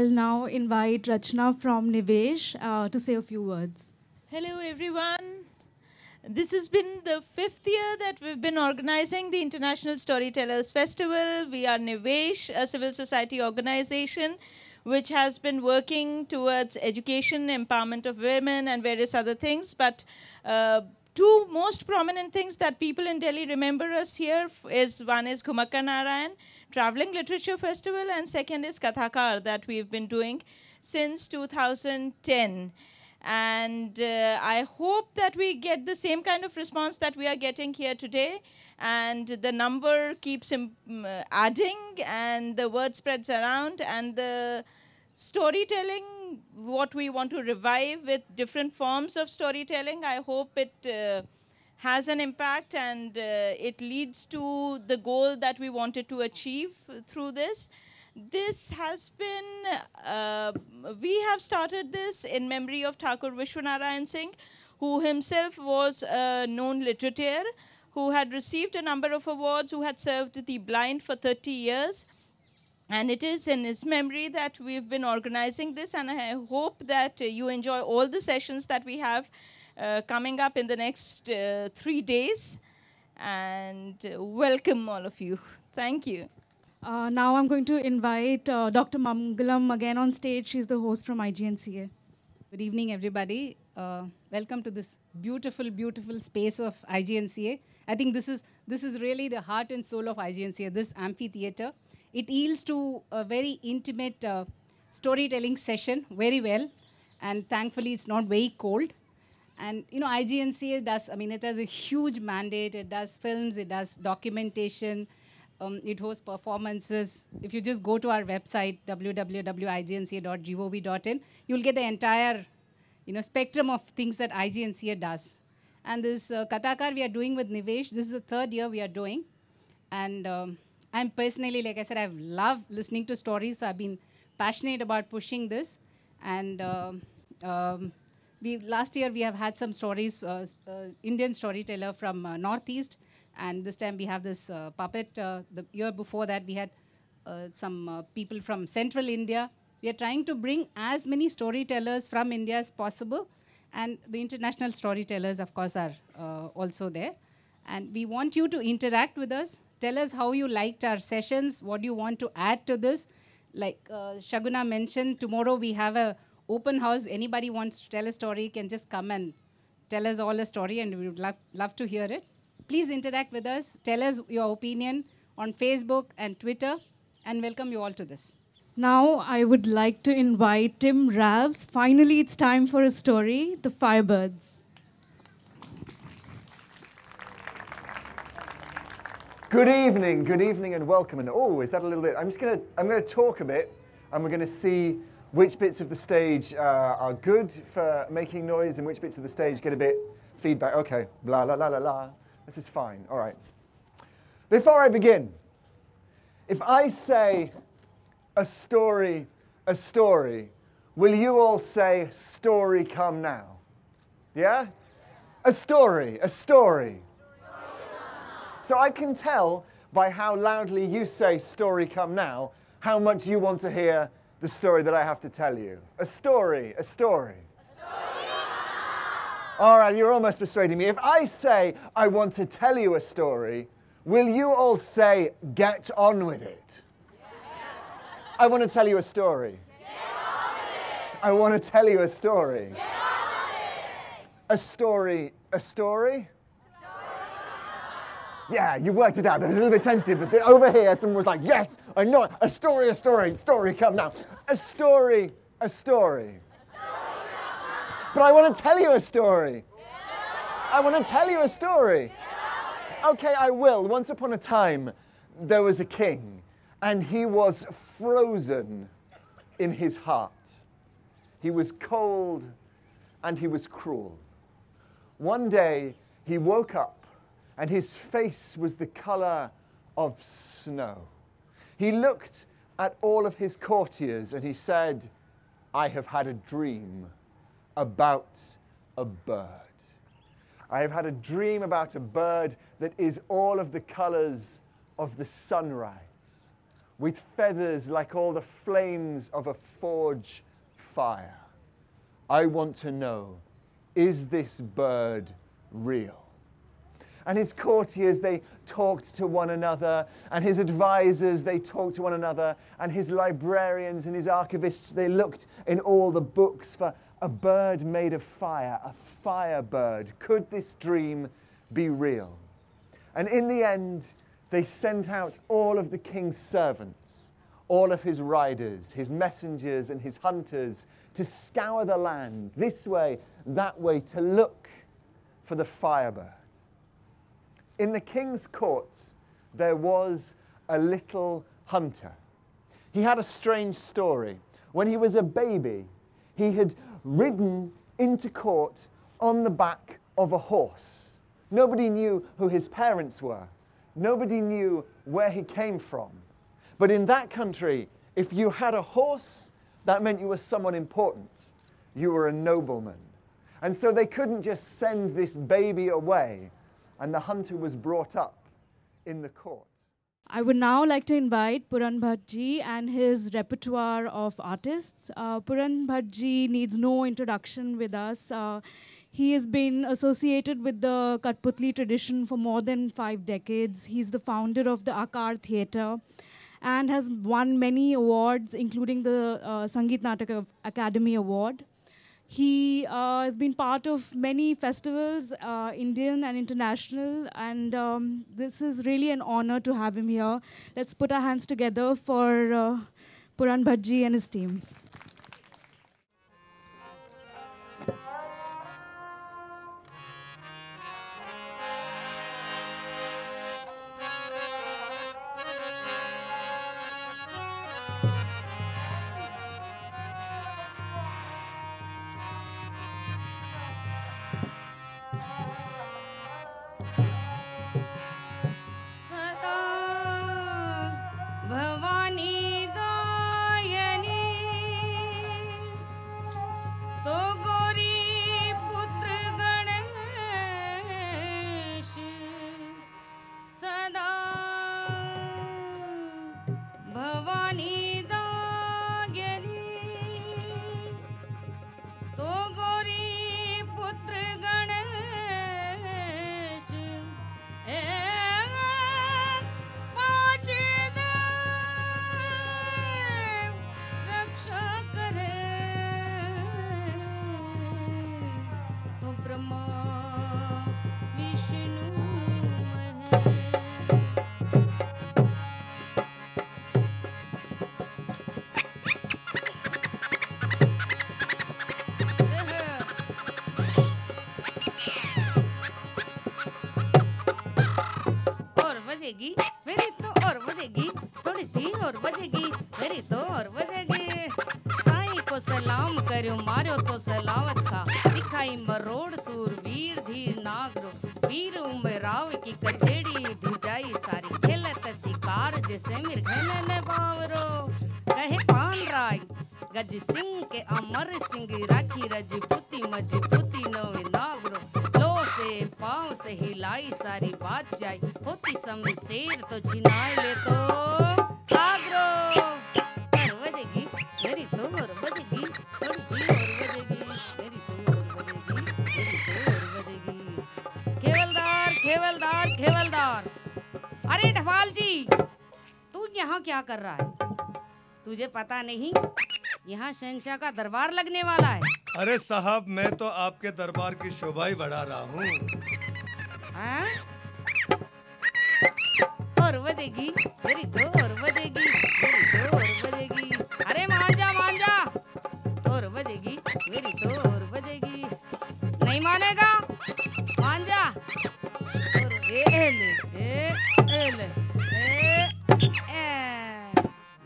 I'll now invite Rachna from Nivesh to say a few words. Hello, everyone. This has been the 5th year that we've been organizing the International Storytellers Festival. We are Nivesh, a civil society organization which has been working towards education, empowerment of women, and various other things. But two most prominent things that people in Delhi remember us here is one is Ghumakar Narayan, Traveling Literature Festival, and second is Kathakar that we've been doing since 2010. And I hope that we get the same kind of response that we are getting here today. And the number keeps adding, and the word spreads around, and the storytelling, what we want to revive with different forms of storytelling, I hope it has an impact and it leads to the goal that we wanted to achieve through this. This has been, we have started this in memory of Thakur Vishwanarayan Singh, who himself was a known litterateur, who had received a number of awards, who had served the blind for 30 years. And it is in his memory that we've been organizing this, and I hope that you enjoy all the sessions that we have coming up in the next 3 days. And welcome all of you. Thank you. Now I'm going to invite Dr. Mangalam again on stage. She's the host from IGNCA. Good evening, everybody. Welcome to this beautiful, beautiful space of IGNCA. I think this is really the heart and soul of IGNCA, this amphitheater. It yields to a very intimate storytelling session very well. And thankfully, it's not very cold. And, you know, IGNCA does, I mean, it has a huge mandate. It does films, it does documentation, it hosts performances. If you just go to our website, www.ignca.gov.in, you'll get the entire, you know, spectrum of things that IGNCA does. And this Kathakar we are doing with Nivesh, this is the 3rd year we are doing. And I'm personally, like I said, I've loved listening to stories, so I've been passionate about pushing this. And last year we have had some stories, Indian storyteller from Northeast, and this time we have this puppet. The year before that we had some people from Central India. We are trying to bring as many storytellers from India as possible, and the international storytellers, of course, are also there. And we want you to interact with us. Tell us how you liked our sessions, what do you want to add to this. Like Shaguna mentioned, tomorrow we have a open house. Anybody wants to tell a story can just come and tell us all a story, and we would love to hear it. Please interact with us. Tell us your opinion on Facebook and Twitter, and welcome you all to this. Now I would like to invite Tim Ravs. Finally, it's time for a story, The Firebirds. Good evening, and welcome. And oh, is that a little bit? I'm gonna talk a bit, and we're gonna see which bits of the stage are good for making noise, and which bits of the stage get a bit feedback. Okay, blah la la la la. This is fine. All right. Before I begin, if I say a story, will you all say "story come now"? Yeah? A story. So I can tell by how loudly you say "story come now" how much you want to hear the story that I have to tell you. A story. All right, you're almost persuading me. If I say I want to tell you a story, will you all say "get on with it"? I want to tell you a story. Get on with it. I want to tell you a story. Get on with it. A story. Yeah, you worked it out. That was a little bit tentative, but over here, someone was like, yes, I know it. A story, come now. A story. But I want to tell you a story. Okay, I will. Once upon a time, there was a king, and he was frozen in his heart. He was cold, and he was cruel. One day, he woke up, and his face was the color of snow. He looked at all of his courtiers and he said, I have had a dream about a bird. I have had a dream about a bird that is all of the colors of the sunrise. with feathers like all the flames of a forge fire. I want to know, is this bird real? And his courtiers, they talked to one another, and his advisors, they talked to one another, and his librarians and his archivists, they looked in all the books for a bird made of fire, a firebird. Could this dream be real? And in the end, they sent out all of the king's servants, all of his riders, his messengers and his hunters to scour the land, this way, that way, to look for the firebird. In the king's court, there was a little hunter. He had a strange story. When he was a baby, he had ridden into court on the back of a horse. Nobody knew who his parents were. Nobody knew where he came from. But in that country, if you had a horse, that meant you were someone important. You were a nobleman. And so they couldn't just send this baby away. And the hunter was brought up in the court. I would now like to invite Puran Bhattji and his repertoire of artists. Puran Bhattji needs no introduction with us. He has been associated with the Kathputli tradition for more than 5 decades. He's the founder of the Akar Theatre and has won many awards, including the Sangeet Natak Academy Award. He has been part of many festivals, Indian and international, and this is really an honor to have him here. Let's put our hands together for Puran Bhattji and his team. मेरी तो और बजेगी, थोड़ी सी और बजेगी, मेरी तो और बजेगी। साईं को सलाम करो मारो तो सलावत का, दिखाई मरोड़ सूर वीर धीर नागरो, वीर उमराव की कचेड़ी धुजाई सारी, खेलत शिकार जैसे मिर्घन ने बावरो। कहे पान राय गज सिंह के अमर सिंह, राखी रजपूती मजबूती नवे नागरो, से पाँव से हिलाई सारी बात जाए, होती शमशेर तो छिनाए ले तो आगरो। और बजेगी मेरी तो और बजेगी, थोड़ी सी और बजेगी, मेरी तो और बजेगी, मेरी तो और बजेगी। खेवलदार खेवलदार खेवलदार, अरे ढवाल जी, तू यहाँ क्या कर रहा है? तुझे पता नहीं यहाँ शहंशाह का दरबार लगने वाला है? अरे साहब, मैं तो आपके दरबार की शोभा ही बढ़ा रहा हूँ। और बजेगी मेरी तो और बजेगी, मेरी तो और बजेगी। अरे मांझा मांझा, और बजेगी मेरी तो और बजेगी। नहीं मानेगा मांझा? और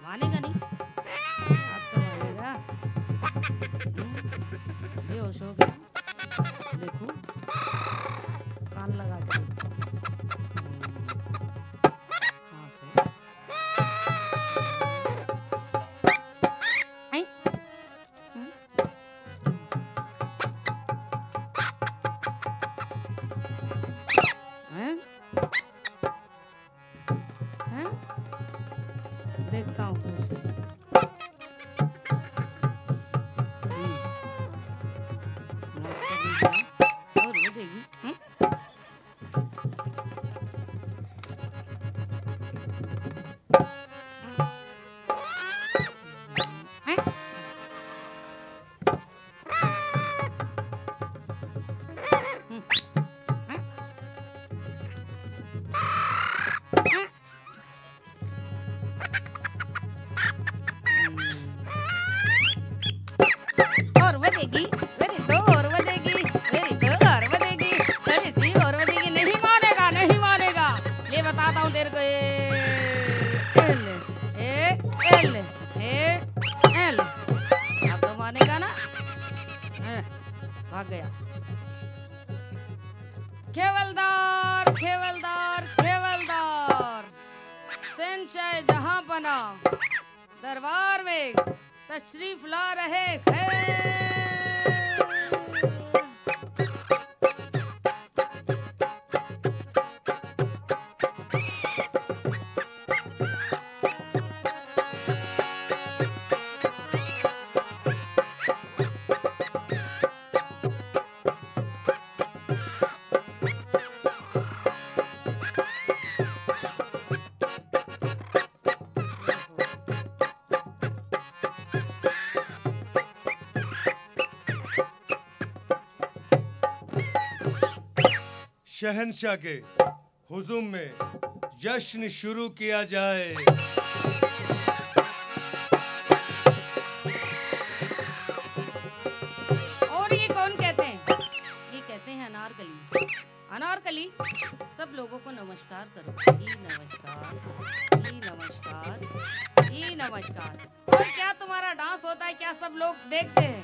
मानेगा नहीं? आप तो मानेगा। बेहोश हो गया, देखो कान लगा के। और बजेगी मेरी तो और बजेगी मेरी तो और बजेगी थोड़ी सी और बजेगी नहीं मानेगा नहीं मानेगा ले बताता हूँ तेरे को एल एल एल अब तो मानेगा ना भाग गया खेवलदार खेवलदार खेवलदार संचय जहां बना दरबार में तशरीफ ला रहे शहंशाह के हुजूम में जश्न शुरू किया जाए। और ये कौन कहते हैं? ये कहते हैं अनारकली। अनारकली सब लोगों को नमस्कार करो। ई नमस्कार, ई नमस्कार, ई नमस्कार। और क्या तुम्हारा डांस होता है? क्या सब लोग देखते हैं?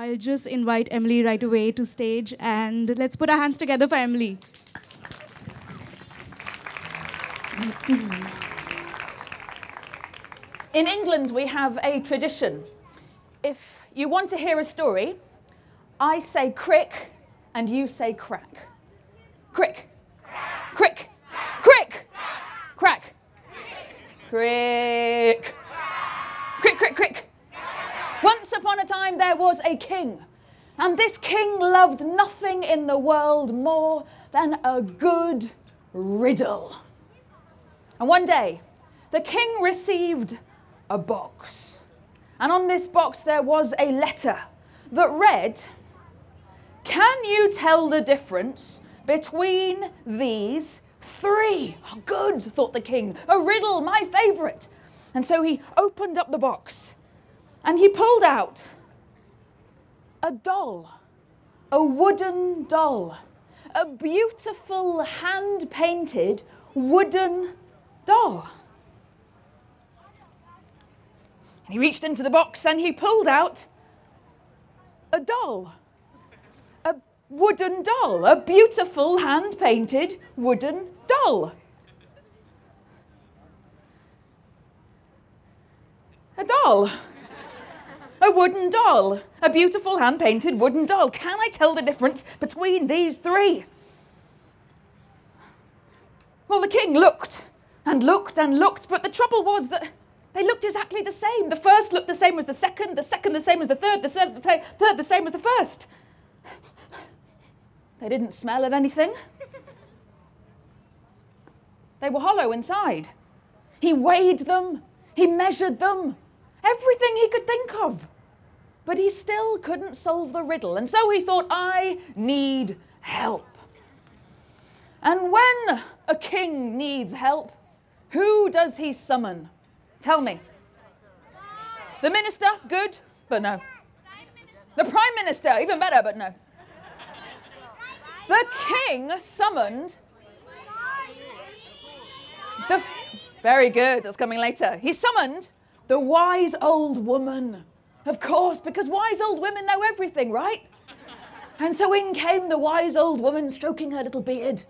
I'll just invite Emily right away to stage, and let's put our hands together for Emily. In England, we have a tradition. If you want to hear a story, I say crick and you say crack. Crick, crick, crick, crack, crick, crick, crick, crick. Once upon a time there was a king, and this king loved nothing in the world more than a good riddle. And one day, the king received a box, and on this box there was a letter that read, "Can you tell the difference between these three?" Oh, good, thought the king, a riddle, my favourite. And so he opened up the box, and he pulled out a doll, a wooden doll, a beautiful hand-painted wooden doll. And he reached into the box and he pulled out a doll, a wooden doll, a beautiful hand-painted wooden doll. A doll. A wooden doll. A beautiful hand-painted wooden doll. Can I tell the difference between these three? Well, the king looked and looked and looked, but the trouble was that they looked exactly the same. The first looked the same as the second the same as the third the third the same as the first. They didn't smell of anything. They were hollow inside. He weighed them, he measured them, everything he could think of. But he still couldn't solve the riddle, and so he thought, I need help. And when a king needs help, who does he summon? Tell me. The minister, good, but no. The prime minister, even better, but no. The king summoned the... Very good, that's coming later. He summoned the wise old woman. Of course, because wise old women know everything, right? And so in came the wise old woman stroking her little beard.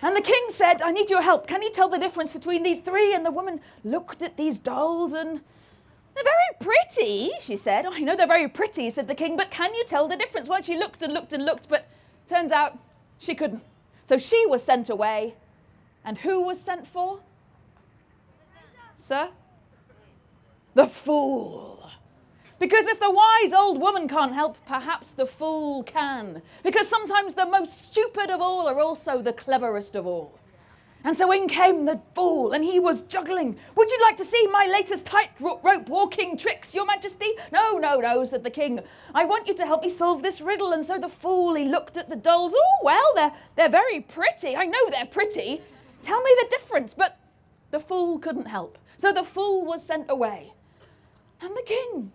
And the king said, I need your help. Can you tell the difference between these three? And the woman looked at these dolls and they're very pretty, she said. Oh, I know they're very pretty, said the king, but can you tell the difference? Well, she looked and looked and looked, but turns out she couldn't. So she was sent away. And who was sent for? Sir? The fool. Because if the wise old woman can't help, perhaps the fool can. Because sometimes the most stupid of all are also the cleverest of all. And so in came the fool, and he was juggling. Would you like to see my latest tightrope walking tricks, your majesty? No, no, no, said the king. I want you to help me solve this riddle. And so the fool, he looked at the dolls. Oh, well, they're very pretty. I know they're pretty. Tell me the difference. But the fool couldn't help. So the fool was sent away. And the king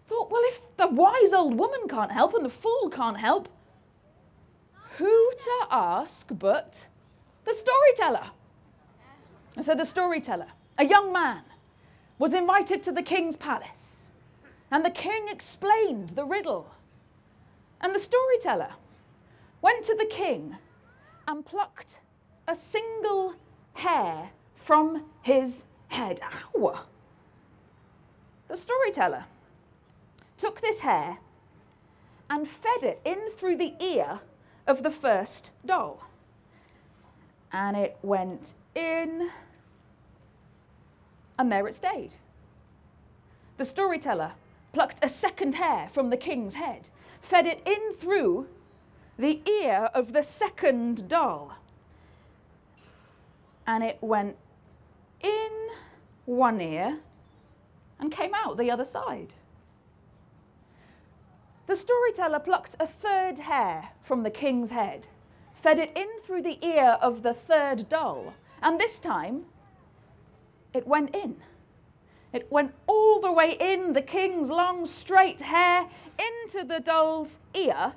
thought, well, if the wise old woman can't help and the fool can't help, who to ask but the storyteller? And so the storyteller, a young man, was invited to the king's palace. And the king explained the riddle. And the storyteller went to the king and plucked a single hair from his head. Ow! The storyteller took this hair and fed it in through the ear of the first doll. And it went in, and there it stayed. The storyteller plucked a second hair from the king's head, fed it in through the ear of the second doll. And it went in one ear and came out the other side. The storyteller plucked a third hair from the king's head, fed it in through the ear of the third doll, and this time it went in. It went all the way in the king's long straight hair into the doll's ear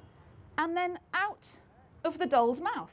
and then out of the doll's mouth.